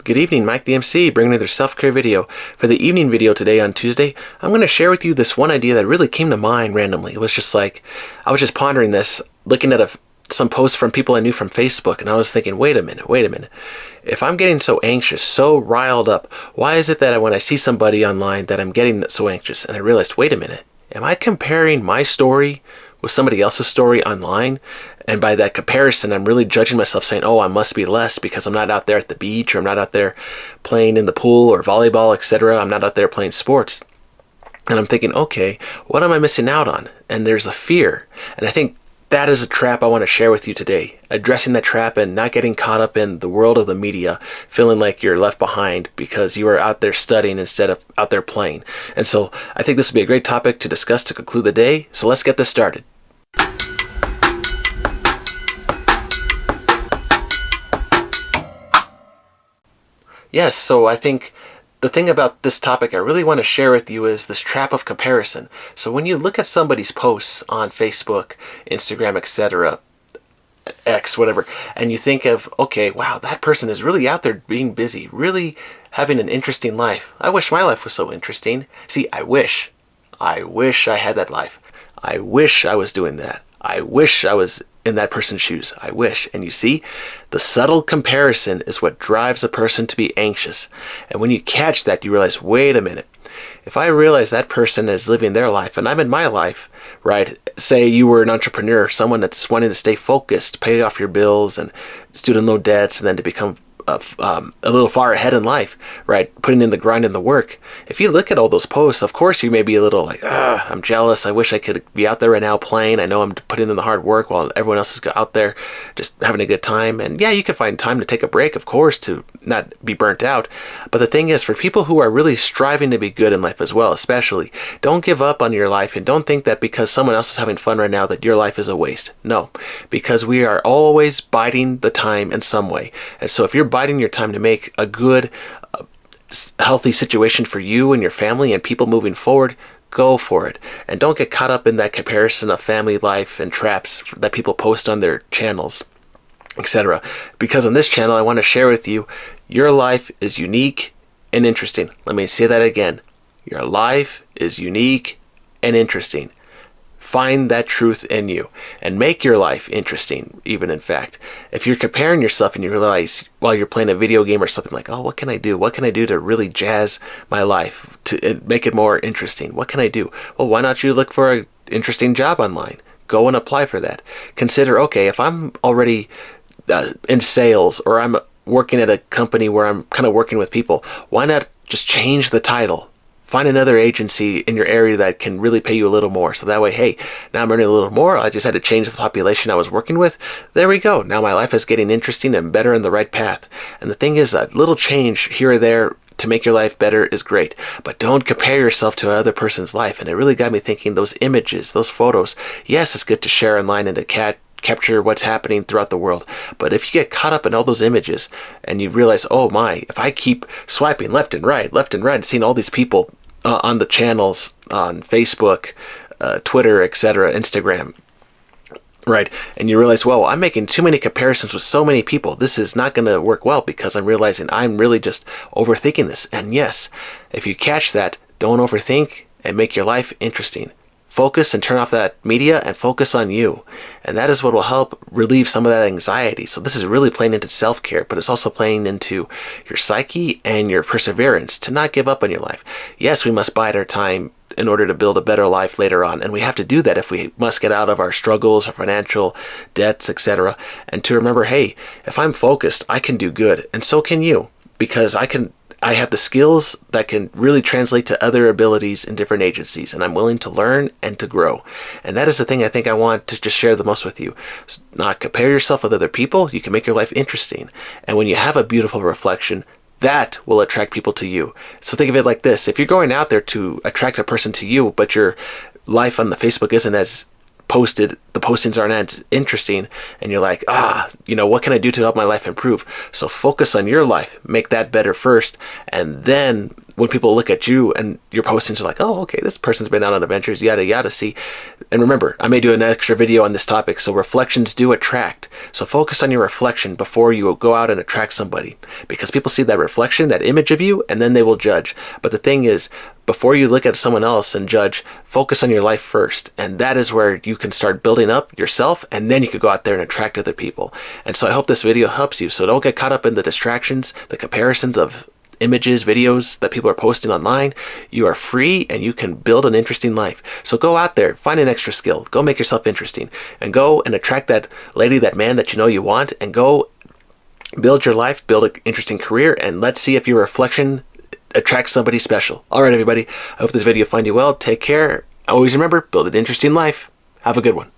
Good evening, Mike the MC, bringing another self-care video. For the evening video today on Tuesday, I'm going to share with you this one idea that really came to mind randomly. It was just like, I was just pondering this, looking at some posts from people I knew from Facebook, and I was thinking, wait a minute. If I'm getting so anxious, so riled up, why is it that when I see somebody online that I'm getting so anxious? And I realized, wait a minute, am I comparing my story with somebody else's story online? And by that comparison, I'm really judging myself saying, oh, I must be less because I'm not out there at the beach, or I'm not out there playing in the pool or volleyball, etc. I'm not out there playing sports. And I'm thinking, okay, what am I missing out on? And there's a fear. And I think that is a trap I want to share with you today. Addressing that trap and not getting caught up in the world of the media, feeling like you're left behind because you are out there studying instead of out there playing. And so I think this would be a great topic to discuss to conclude the day. So let's get this started. Yes, so I think the thing about this topic I really want to share with you is this trap of comparison. So when you look at somebody's posts on Facebook, Instagram, etc., X, whatever, and you think of, okay, wow, that person is really out there being busy, really having an interesting life. I wish my life was so interesting. See, I wish I had that life. I wish I was doing that. I wish I was in that person's shoes. I wish. And you see, the subtle comparison is what drives a person to be anxious. And when you catch that, you realize, wait a minute. If I realize that person is living their life and I'm in my life, right? Say you were an entrepreneur, someone that's wanting to stay focused, pay off your bills and student loan debts, and then to become a little far ahead in life, right? Putting in the grind and the work. If you look at all those posts, of course you may be a little like, I'm jealous. I wish I could be out there right now playing. I know I'm putting in the hard work while everyone else is out there just having a good time. And yeah, you can find time to take a break, of course, to not be burnt out. But the thing is, for people who are really striving to be good in life as well, especially, don't give up on your life and don't think that because someone else is having fun right now that your life is a waste. No, because we are always biding the time in some way. And so if you're biding your time to make a good, healthy situation for you and your family and people moving forward, go for it. And don't get caught up in that comparison of family life and traps that people post on their channels, etc. Because on this channel, I want to share with you, your life is unique and interesting. Let me say that again. Your life is unique and interesting. Find that truth in you and make your life interesting, even in fact. If you're comparing yourself and you realize while you're playing a video game or something like, oh, what can I do? What can I do to really jazz my life, to make it more interesting? What can I do? Well, why not you look for an interesting job online? Go and apply for that. Consider, okay, if I'm already in sales or I'm working at a company where I'm kind of working with people, why not just change the title? Find another agency in your area that can really pay you a little more. So that way, hey, now I'm earning a little more. I just had to change the population I was working with. There we go. Now my life is getting interesting and better in the right path. And the thing is, that little change here or there to make your life better is great. But don't compare yourself to another person's life. And it really got me thinking, those images, those photos, yes, it's good to share online and to capture what's happening throughout the world. But if you get caught up in all those images and you realize, oh my, if I keep swiping left and right, seeing all these people on the channels on Facebook, Twitter, etc., Instagram, right? And you realize, well, I'm making too many comparisons with so many people. This is not going to work well because I'm realizing I'm really just overthinking this. And yes, if you catch that, don't overthink and make your life interesting. Focus and turn off that media and focus on you. And that is what will help relieve some of that anxiety. So this is really playing into self-care, but it's also playing into your psyche and your perseverance to not give up on your life. Yes, we must bide our time in order to build a better life later on. And we have to do that if we must get out of our struggles, our financial debts, etc. And to remember, hey, if I'm focused, I can do good. And so can you, because I have the skills that can really translate to other abilities in different agencies, and I'm willing to learn and to grow. And that is the thing I think I want to just share the most with you. Not compare yourself with other people. You can make your life interesting. And when you have a beautiful reflection, that will attract people to you. So think of it like this. If you're going out there to attract a person to you, but your life on the Facebook isn't as the postings aren't as interesting, and you're like, what can I do to help my life improve? So focus on your life, make that better first, and then when people look at you and your postings are like, oh, okay, this person's been out on adventures, yada, yada, see. And remember, I may do an extra video on this topic, so reflections do attract. So focus on your reflection before you go out and attract somebody, because people see that reflection, that image of you, and then they will judge. But the thing is, before you look at someone else and judge, focus on your life first. And that is where you can start building up yourself, and then you can go out there and attract other people. And so I hope this video helps you. So don't get caught up in the distractions, the comparisons of images, videos that people are posting online. You are free and you can build an interesting life. So go out there, find an extra skill, go make yourself interesting, and go and attract that lady, that man that you know you want, and go build your life, build an interesting career, and let's see if your reflection attract somebody special. All right, everybody. I hope this video find you well. Take care. Always remember, build an interesting life. Have a good one.